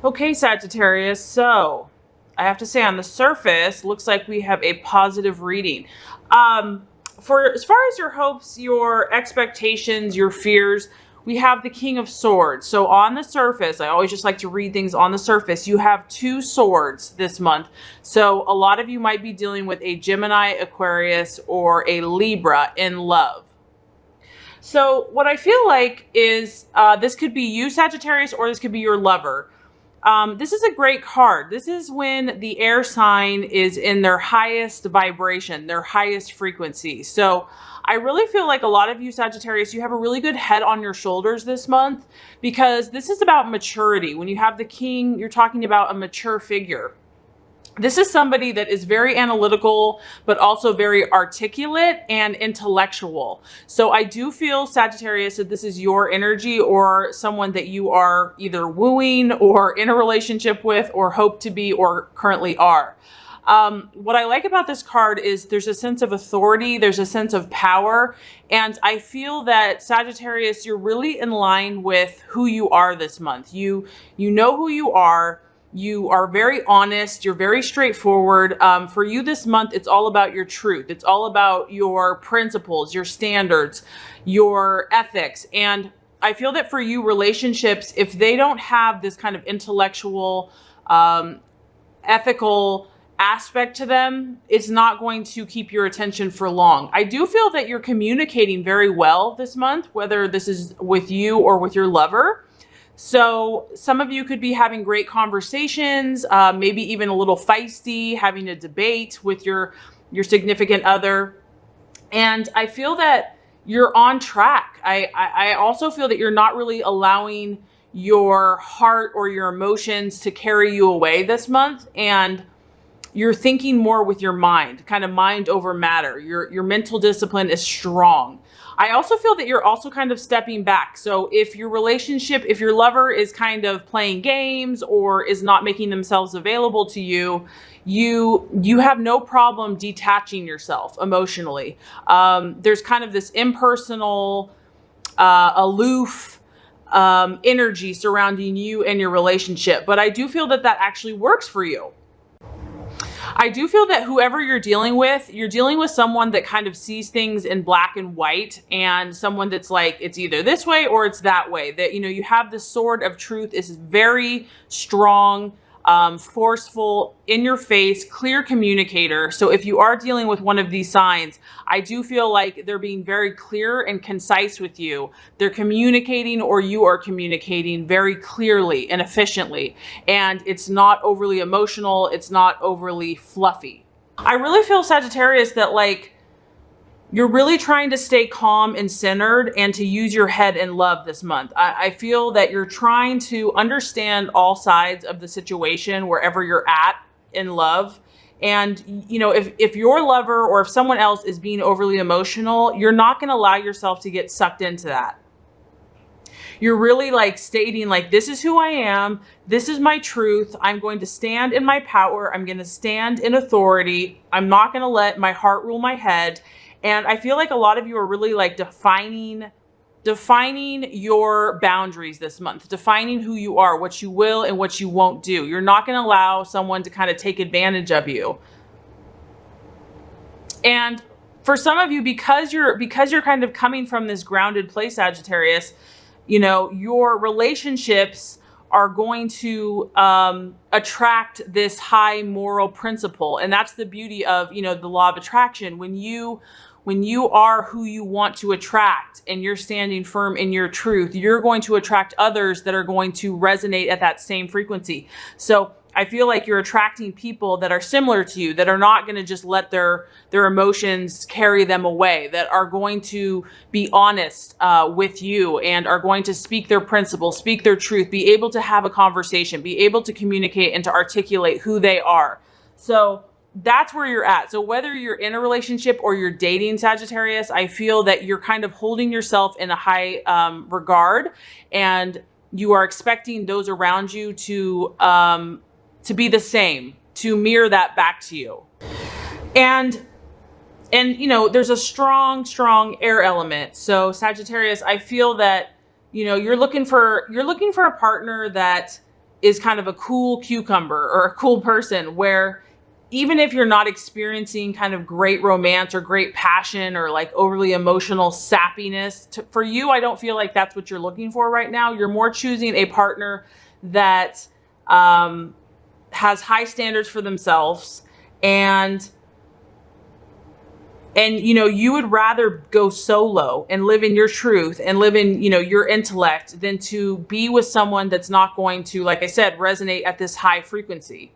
Okay, Sagittarius, so I have to say on the surface, looks like we have a positive reading. For as far as your hopes, your expectations, your fears, we have the King of Swords. So on the surface, I always just like to read things on the surface. You have two swords this month. So a lot of you might be dealing with a Gemini, Aquarius, or a Libra in love. So what I feel like is this could be you, Sagittarius, or this could be your lover. This is a great card. This is when the air sign is in their highest vibration, their highest frequency. So I really feel like a lot of you, Sagittarius, you have a really good head on your shoulders this month because this is about maturity. When you have the king, you're talking about a mature figure. This is somebody that is very analytical, but also very articulate and intellectual. So I do feel, Sagittarius, that this is your energy or someone that you are either wooing or in a relationship with or hope to be or currently are. What I like about this card is there's a sense of authority, there's a sense of power, and I feel that, Sagittarius, you're really in line with who you are this month. You know who you are. You are very honest. You're very straightforward. For you this month, it's all about your truth. It's all about your principles, your standards, your ethics. And I feel that for you, relationships, if they don't have this kind of intellectual, ethical aspect to them, it's not going to keep your attention for long. I do feel that you're communicating very well this month, whether this is with you or with your lover. So some of you could be having great conversations, maybe even a little feisty, having a debate with your significant other. And I feel that you're on track. I also feel that you're not really allowing your heart or your emotions to carry you away this month. And you're thinking more with your mind, kind of mind over matter. Your mental discipline is strong. I also feel that you're also kind of stepping back. So if your relationship, if your lover is kind of playing games or is not making themselves available to you, you have no problem detaching yourself emotionally. There's kind of this impersonal, aloof energy surrounding you and your relationship. But I do feel that that actually works for you. I do feel that whoever you're dealing with someone that kind of sees things in black and white, and someone that's like, it's either this way or it's that way. That, you know, you have the sword of truth is very strong, forceful, in your face, clear communicator. So if you are dealing with one of these signs, I do feel like they're being very clear and concise with you. They're communicating, or you are communicating very clearly and efficiently. And it's not overly emotional. It's not overly fluffy. I really feel, Sagittarius, that like you're really trying to stay calm and centered and to use your head in love this month. I feel that you're trying to understand all sides of the situation wherever you're at in love. And, you know, if your lover or if someone else is being overly emotional, you're not going to allow yourself to get sucked into that. You're really like stating like, this is who I am. This is my truth. I'm going to stand in my power. I'm going to stand in authority. I'm not going to let my heart rule my head. And I feel like a lot of you are really like defining your boundaries this month, defining who you are, what you will and what you won't do. You're not going to allow someone to kind of take advantage of you. And for some of you, because you're kind of coming from this grounded place, Sagittarius, you know, your relationships are going to attract this high moral principle. And that's the beauty of, you know, the law of attraction. When you are who you want to attract and you're standing firm in your truth, you're going to attract others that are going to resonate at that same frequency. So I feel like you're attracting people that are similar to you, that are not going to just let their emotions carry them away, that are going to be honest with you and are going to speak their principles, speak their truth, be able to have a conversation, be able to communicate and to articulate who they are. So that's where you're at. So whether you're in a relationship or you're dating, Sagittarius, I feel that you're kind of holding yourself in a high regard, and you are expecting those around you to be the same, to mirror that back to you. And you know, there's a strong air element. So Sagittarius, I feel that, you know, you're looking for a partner that is kind of a cool cucumber or a cool person, where even if you're not experiencing kind of great romance or great passion or like overly emotional sappiness, for you, I don't feel like that's what you're looking for right now. You're more choosing a partner that has high standards for themselves, and you know, you would rather go solo and live in your truth and live in, you know, your intellect than to be with someone that's not going to, like I said, resonate at this high frequency.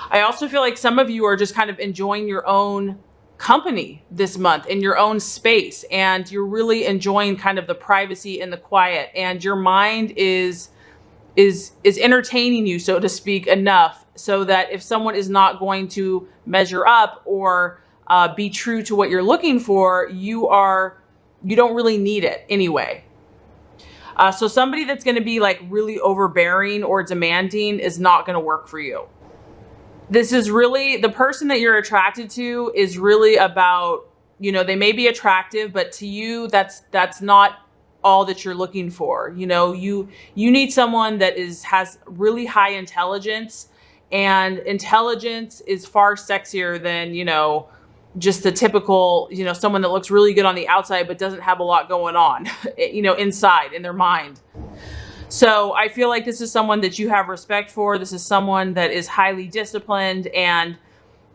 I also feel like some of you are just kind of enjoying your own company this month in your own space, and you're really enjoying kind of the privacy and the quiet, and your mind is entertaining you, so to speak, enough so that if someone is not going to measure up or be true to what you're looking for, you don't really need it anyway. So somebody that's going to be like really overbearing or demanding is not going to work for you. This is really, the person that you're attracted to is really about, you know, they may be attractive, but to you, that's not all that you're looking for. You know, you need someone that has really high intelligence, and intelligence is far sexier than, you know, just the typical, you know, someone that looks really good on the outside but doesn't have a lot going on, you know, inside in their mind. So I feel like this is someone that you have respect for. This is someone that is highly disciplined and,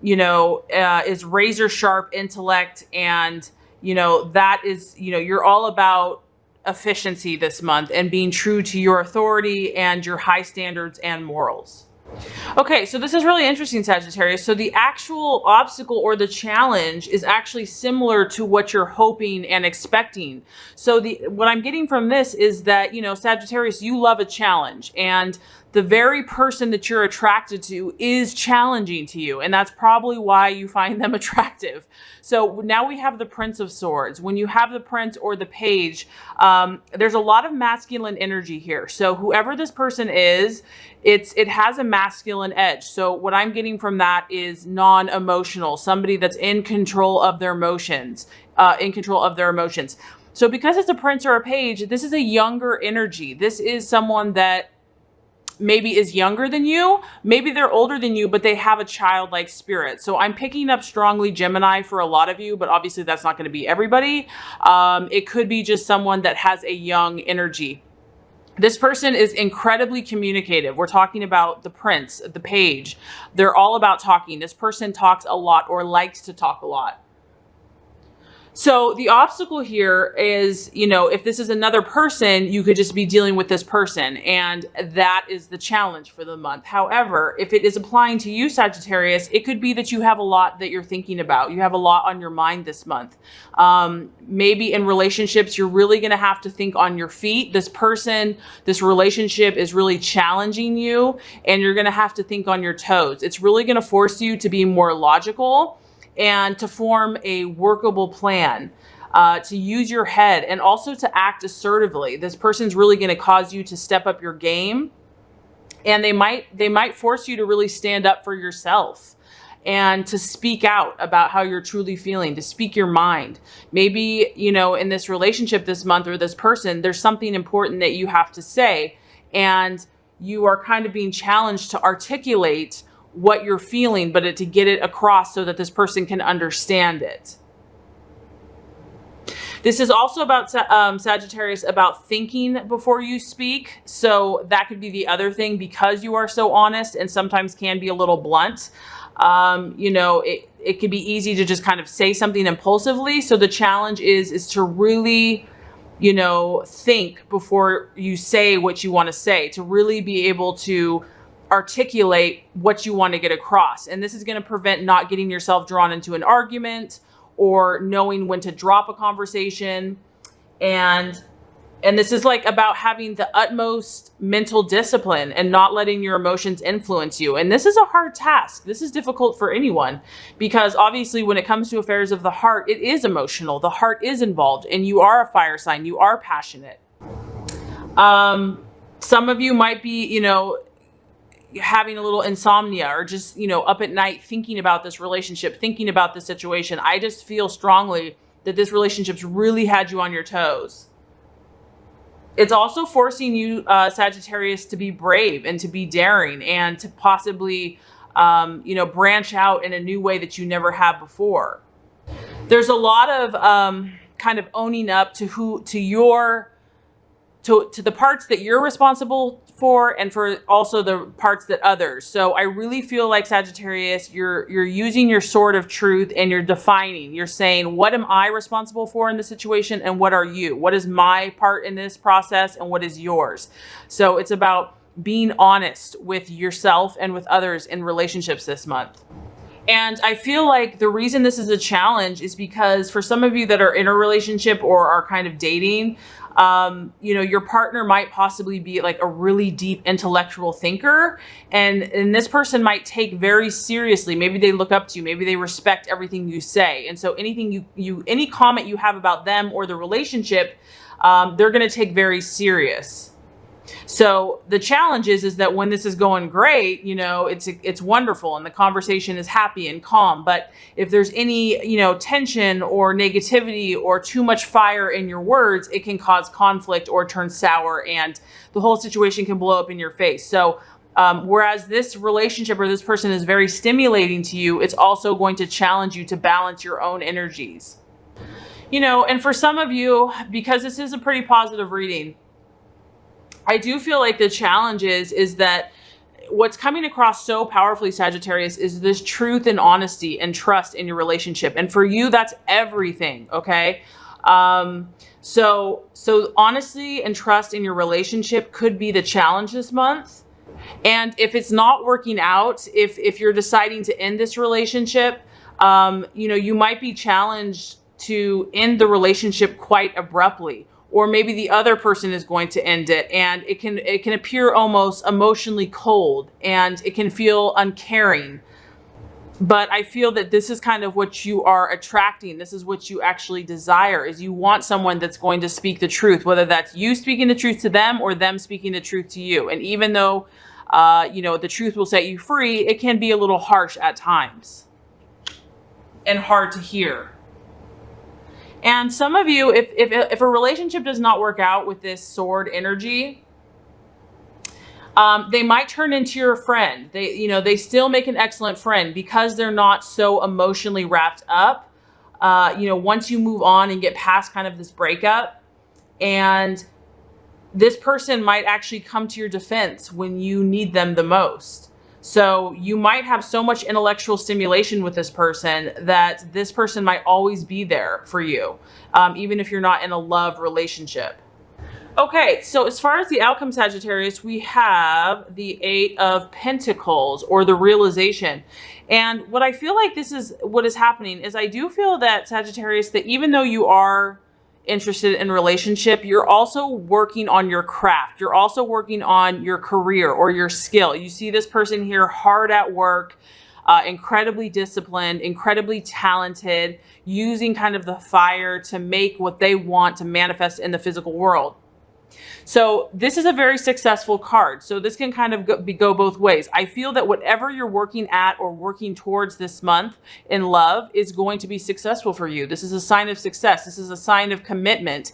you know, is razor sharp intellect, and, you know, that is, you know, you're all about efficiency this month and being true to your authority and your high standards and morals. Okay, so this is really interesting, Sagittarius. So the actual obstacle or the challenge is actually similar to what you're hoping and expecting. So what I'm getting from this is that, you know, Sagittarius, you love a challenge, and the very person that you're attracted to is challenging to you. And that's probably why you find them attractive. So now we have the Prince of Swords. When you have the Prince or the Page, there's a lot of masculine energy here. So whoever this person is, it has a masculine edge. So what I'm getting from that is non-emotional, somebody that's in control of their emotions, So because it's a Prince or a Page, this is a younger energy. This is someone that maybe is younger than you, maybe they're older than you, but they have a childlike spirit. So I'm picking up strongly Gemini for a lot of you, but obviously that's not going to be everybody. It could be just someone that has a young energy. This person is incredibly communicative. We're talking about the Prince, the Page. They're all about talking. This person talks a lot or likes to talk a lot. So the obstacle here is, you know, if this is another person, you could just be dealing with this person, and that is the challenge for the month. However, if it is applying to you, Sagittarius, it could be that you have a lot that you're thinking about. You have a lot on your mind this month. Maybe in relationships, you're really going to have to think on your feet. This person, this relationship is really challenging you, and you're going to have to think on your toes. It's really going to force you to be more logical and to form a workable plan, to use your head, and also to act assertively. This person's really going to cause you to step up your game, and they might force you to really stand up for yourself and to speak out about how you're truly feeling, to speak your mind. Maybe, you know, in this relationship this month or this person, there's something important that you have to say, and you are kind of being challenged to articulate what you're feeling, but to get it across so that this person can understand it. This is also about Sagittarius, about thinking before you speak. So that could be the other thing, because you are so honest and sometimes can be a little blunt. You know, it could be easy to just kind of say something impulsively. So the challenge is to really, you know, think before you say what you want to say, to really be able to articulate what you want to get across. And this is going to prevent not getting yourself drawn into an argument or knowing when to drop a conversation. And this is like about having the utmost mental discipline and not letting your emotions influence you. And this is a hard task. This is difficult for anyone, because obviously when it comes to affairs of the heart, it is emotional. The heart is involved, and you are a fire sign. You are passionate. Some of you might be, you know, having a little insomnia, or just, you know, up at night thinking about this relationship, thinking about this situation. I just feel strongly that this relationship's really had you on your toes. It's also forcing you, Sagittarius, to be brave and to be daring and to possibly, branch out in a new way that you never have before. There's a lot of kind of owning up to to the parts that you're responsible for, and for also the parts that others. So I really feel like, Sagittarius, you're using your sword of truth, and you're defining. You're saying, what am I responsible for in this situation, and what are you? What is my part in this process, and what is yours? So it's about being honest with yourself and with others in relationships this month. And I feel like the reason this is a challenge is because for some of you that are in a relationship or are kind of dating, your partner might possibly be like a really deep intellectual thinker, and this person might take very seriously. Maybe they look up to you, maybe they respect everything you say. And so anything any comment you have about them or the relationship, they're going to take very serious. So the challenge is that when this is going great, it's wonderful and the conversation is happy and calm. But if there's any, tension or negativity or too much fire in your words, it can cause conflict or turn sour, and the whole situation can blow up in your face. So whereas this relationship or this person is very stimulating to you, it's also going to challenge you to balance your own energies. And for some of you, because this is a pretty positive reading, I do feel like the challenge is that what's coming across so powerfully, Sagittarius, is this truth and honesty and trust in your relationship. And for you, that's everything. Okay. So honesty and trust in your relationship could be the challenge this month. And if it's not working out, if you're deciding to end this relationship, you might be challenged to end the relationship quite abruptly. Or maybe the other person is going to end it, and it can appear almost emotionally cold, and it can feel uncaring. But I feel that this is kind of what you are attracting. This is what you actually desire, is you want someone that's going to speak the truth, whether that's you speaking the truth to them or them speaking the truth to you. And even though, the truth will set you free, it can be a little harsh at times and hard to hear. And some of you, if a relationship does not work out with this sword energy, they might turn into your friend. They still make an excellent friend because they're not so emotionally wrapped up. Once you move on and get past kind of this breakup, and this person might actually come to your defense when you need them the most. So you might have so much intellectual stimulation with this person that this person might always be there for you, even if you're not in a love relationship. Okay, so as far as the outcome, Sagittarius, we have the 8 of Pentacles, or the realization. And what I feel like what is happening is, I do feel that, Sagittarius, that even though you are interested in relationship, you're also working on your craft. You're also working on your career or your skill. You see this person here hard at work, incredibly disciplined, incredibly talented, using kind of the fire to make what they want to manifest in the physical world. So this is a very successful card. So this can kind of go both ways. I feel that whatever you're working at or working towards this month in love is going to be successful for you. This is a sign of success. This is a sign of commitment.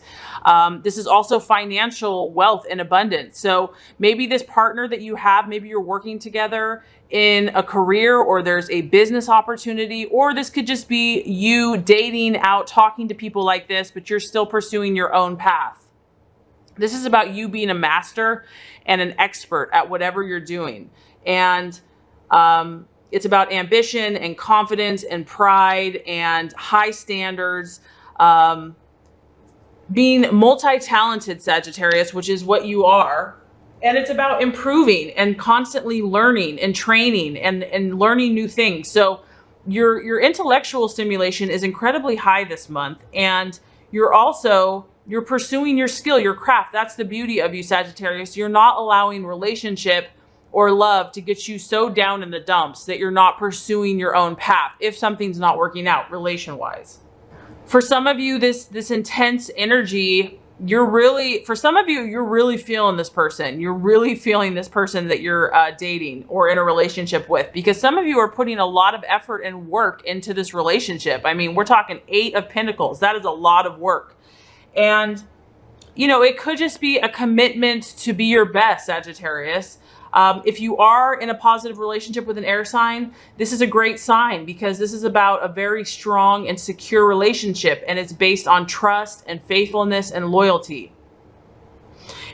This is also financial wealth and abundance. So maybe this partner that you have, maybe you're working together in a career, or there's a business opportunity, or this could just be you dating out, talking to people like this, but you're still pursuing your own path. This is about you being a master and an expert at whatever you're doing. And it's about ambition and confidence and pride and high standards, being multi-talented, Sagittarius, which is what you are. And it's about improving and constantly learning and training and learning new things. So your intellectual stimulation is incredibly high this month. And you're pursuing your skill, your craft. That's the beauty of you, Sagittarius. You're not allowing relationship or love to get you so down in the dumps that you're not pursuing your own path if something's not working out relation-wise. For some of you, this intense energy, for some of you, you're really feeling this person. You're really feeling this person that you're dating or in a relationship with, because some of you are putting a lot of effort and work into this relationship. I mean, we're talking 8 of Pentacles. That is a lot of work. And you know, it could just be a commitment to be your best, Sagittarius. If you are in a positive relationship with an air sign, this is a great sign because this is about a very strong and secure relationship, and it's based on trust and faithfulness and loyalty.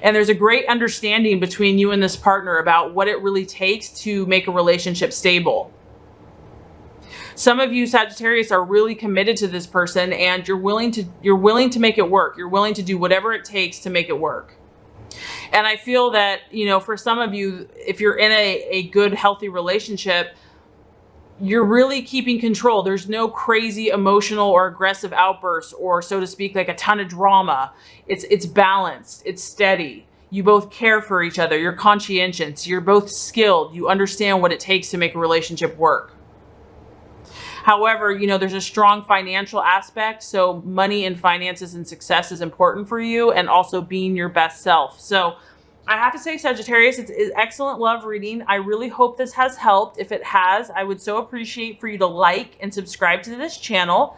And there's a great understanding between you and this partner about what it really takes to make a relationship stable. Some of you Sagittarius are really committed to this person, and you're willing to make it work. You're willing to do whatever it takes to make it work. And I feel that, you know, for some of you, if you're in a good, healthy relationship, you're really keeping control. There's no crazy emotional or aggressive outbursts or, so to speak, like a ton of drama. It's balanced. It's steady. You both care for each other. You're conscientious. You're both skilled. You understand what it takes to make a relationship work. However, you know, there's a strong financial aspect. So money and finances and success is important for you, and also being your best self. So I have to say, Sagittarius, it's excellent love reading. I really hope this has helped. If it has, I would so appreciate for you to like and subscribe to this channel.